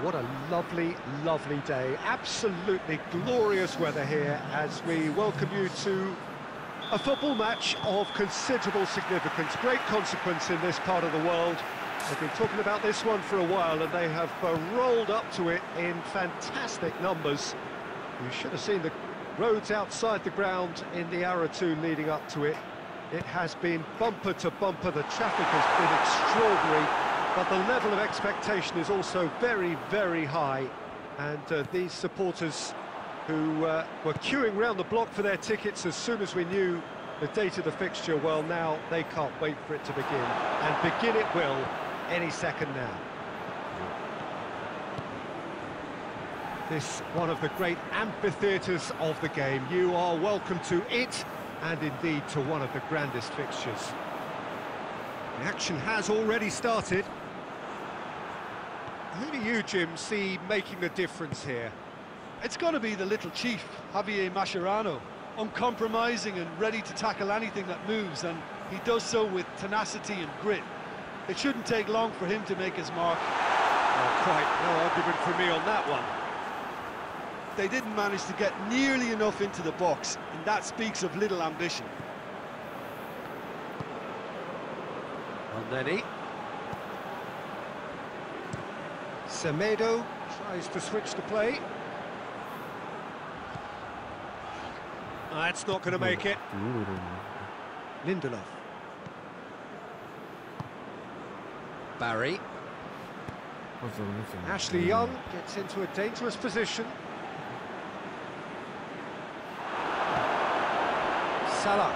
What a lovely, lovely day. Absolutely glorious weather here as we welcome you to a football match of considerable significance, great consequence in this part of the world. They've been talking about this one for a while and they have rolled up to it in fantastic numbers. You should have seen the roads outside the ground in the hour or two leading up to it. It has been bumper to bumper. The traffic has been extraordinary, but the level of expectation is also very, very high. And these supporters who were queuing round the block for their tickets as soon as we knew the date of the fixture, well, now they can't wait for it to begin. And begin it will any second now. This one of the great amphitheatres of the game. You are welcome to it, and indeed to one of the grandest fixtures. The action has already started. Who do you, Jim, see making the difference here? It's got to be the little chief, Javier Mascherano. Uncompromising and ready to tackle anything that moves, and he does so with tenacity and grit. It shouldn't take long for him to make his mark. Oh, quite no argument for me on that one. They didn't manage to get nearly enough into the box, and that speaks of little ambition. Aldeni. Semedo tries to switch the play. That's not going to make it. Lindelof. Barry. Ashley Young gets into a dangerous position. Salah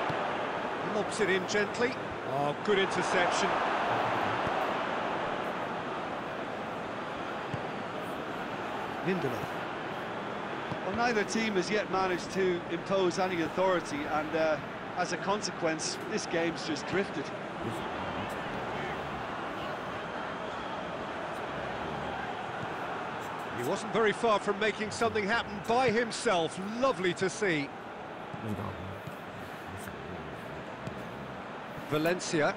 lobs it in gently. Oh, good interception. Lindelof. Well, neither team has yet managed to impose any authority, and as a consequence, this game's just drifted. He wasn't very far from making something happen by himself. Lovely to see. Valencia.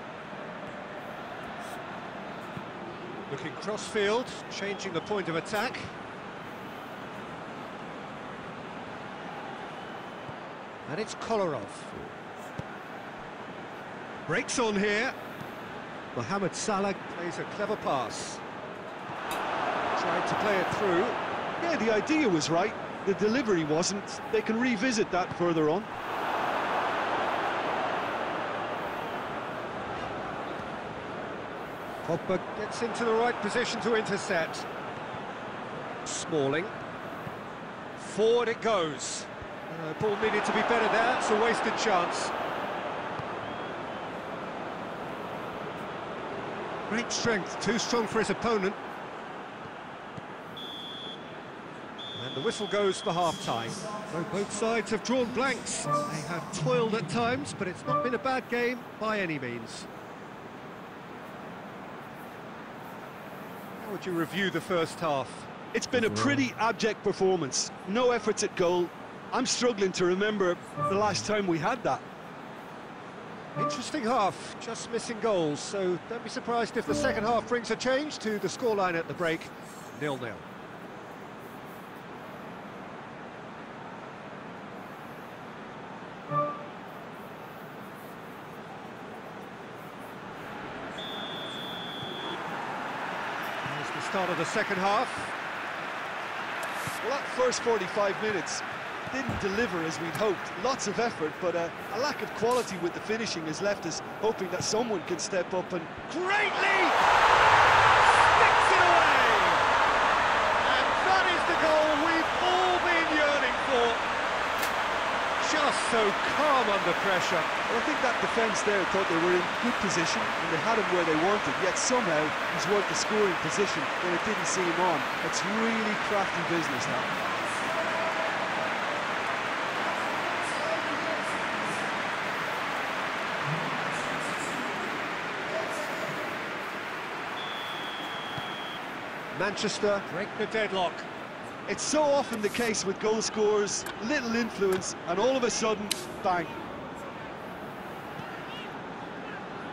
Looking cross-field, changing the point of attack. And it's Kolarov. Breaks on here. Mohamed Salah plays a clever pass. Tried to play it through. Yeah, the idea was right. The delivery wasn't. They can revisit that further on. Pogba gets into the right position to intercept. Smalling. Forward it goes. Ball needed to be better there. It's a wasted chance. Great strength, too strong for his opponent. And the whistle goes for half-time. So both sides have drawn blanks. They have toiled at times, but it's not been a bad game by any means. How would you review the first half? It's been a pretty abject performance. No efforts at goal. I'm struggling to remember the last time we had that. Interesting half, just missing goals, so don't be surprised if the second half brings a change to the scoreline at the break, 0-0. Here's the start of the second half. Well, that first 45 minutes didn't deliver as we'd hoped. Lots of effort, but a lack of quality with the finishing has left us hoping that someone can step up and greatly sticks it away! And that is the goal we've all been yearning for. Just so calm under pressure. Well, I think that defence there thought they were in good position and they had him where they wanted, yet somehow he's worked the scoring position when it didn't see him on. It's really crafty business now. Manchester break the deadlock. It's so often the case with goal scorers, little influence, and all of a sudden, bang.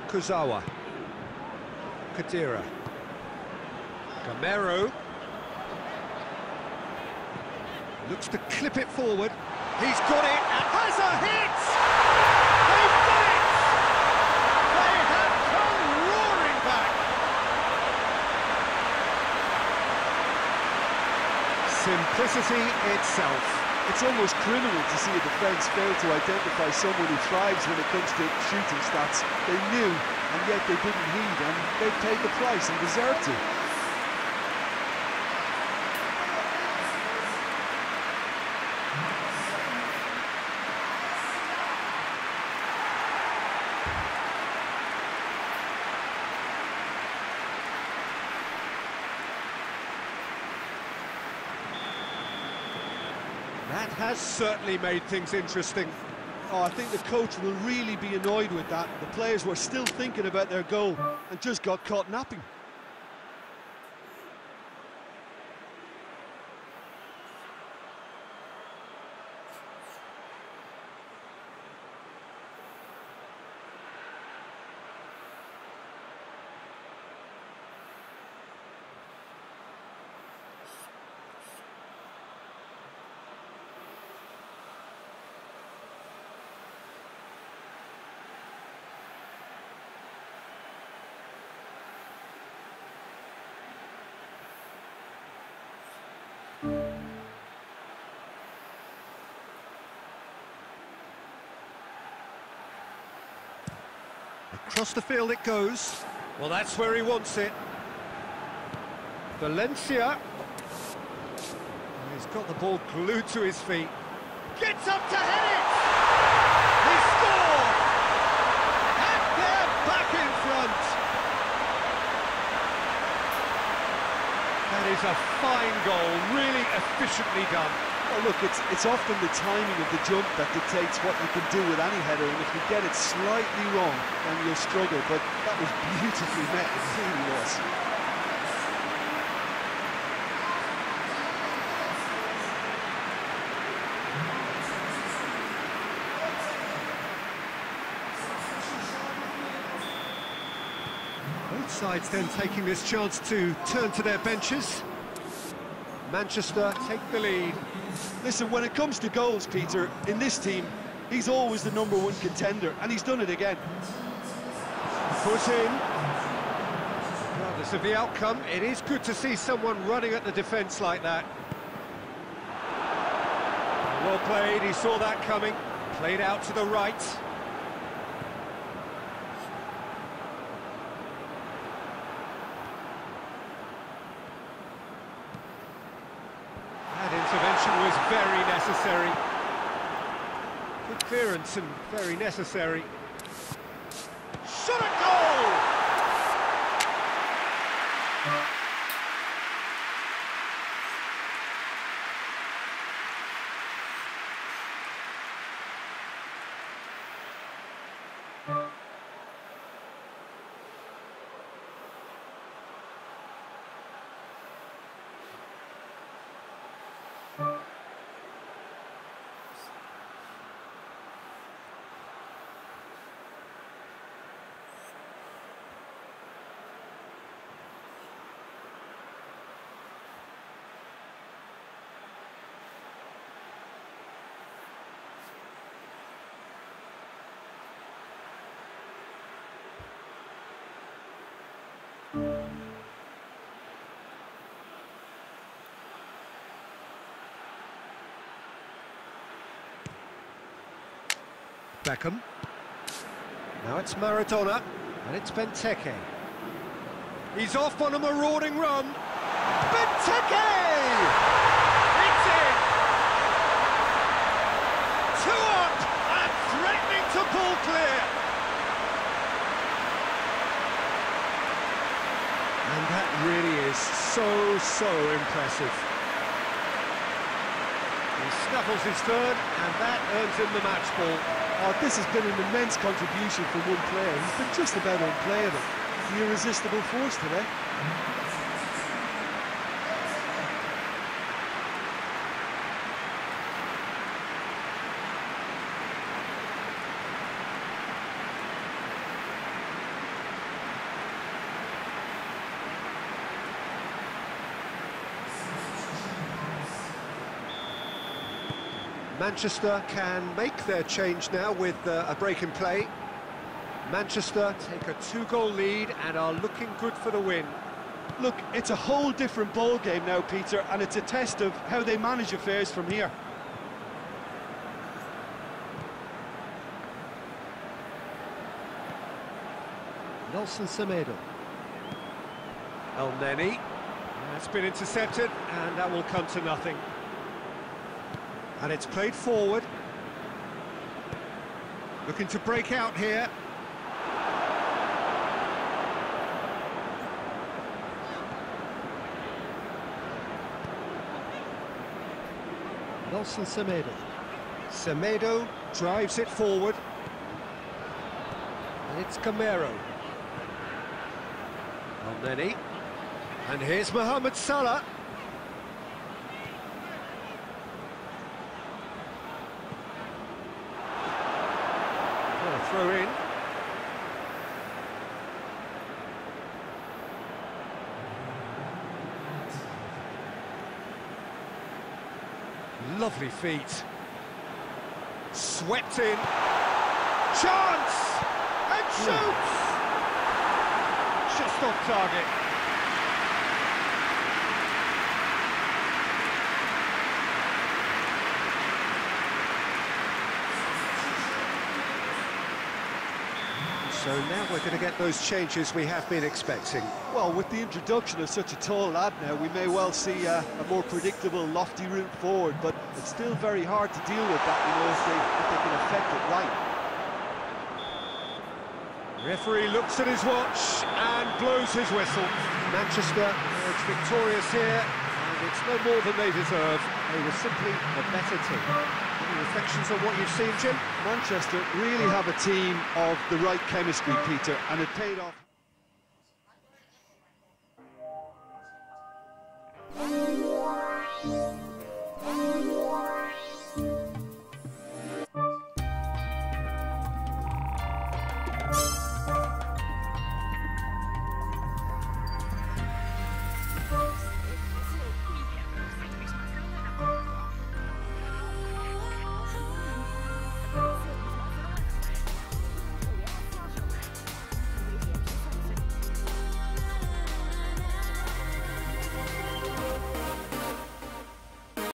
Kurzawa. Khedira. Gamero. Looks to clip it forward. He's got it and has a hit! They've done it! They have come roaring back! Simplicity itself. It's almost criminal to see a defence fail to identify someone who thrives when it comes to shooting stats. They knew, and yet they didn't heed, and they paid the price and deserved to. That has certainly made things interesting. Oh, I think the coach will really be annoyed with that. The players were still thinking about their goal and just got caught napping. Across the field it goes. Well, that's where he wants it. Valencia. He's got the ball glued to his feet. Gets up to head it! He scored! And they're back in front! That is a fine goal, really efficiently done. Well, look, it's often the timing of the jump that dictates what you can do with any header, and if you get it slightly wrong, then you'll struggle, but that was beautifully met, it really was. Both sides then taking this chance to turn to their benches. Manchester take the lead. Listen, when it comes to goals, Peter, in this team, he's always the #1 contender, and he's done it again. Put in. Regardless of the outcome, it is good to see someone running at the defence like that. Well played, he saw that coming. Played out to the right. That intervention was very necessary. Good clearance and very necessary. Shot a goal! Beckham. Now it's Maradona, and it's Benteke. He's off on a marauding run. Benteke! It's in! 2 up and threatening to pull clear. And that really is so impressive. He snuffles his third, and that earns him the match ball. Oh, this has been an immense contribution from one player. He's been just about unplayable. The irresistible force today. Manchester can make their change now with a break in play. Manchester take a 2-goal lead and are looking good for the win. Look, it's a whole different ball game now, Peter, and it's a test of how they manage affairs from here. Nelson Semedo. El Neni. That's been intercepted, and that will come to nothing. And it's played forward. Looking to break out here. Nelson Semedo. Semedo drives it forward. And it's Camero. El Neni. And here's Mohamed Salah. Oh, throw in. Lovely feet. Swept in. Chance! And shoots! Just off target. So now we're going to get those changes we have been expecting. Well, with the introduction of such a tall lad now, we may well see a more predictable, lofty route forward, but it's still very hard to deal with that, you know, if they can affect it right. Referee looks at his watch and blows his whistle. Manchester emerge victorious here, and it's no more than they deserve. They were simply the better team. Any reflections on what you've seen, Jim? Manchester really have a team of the right chemistry, Peter, and it paid off.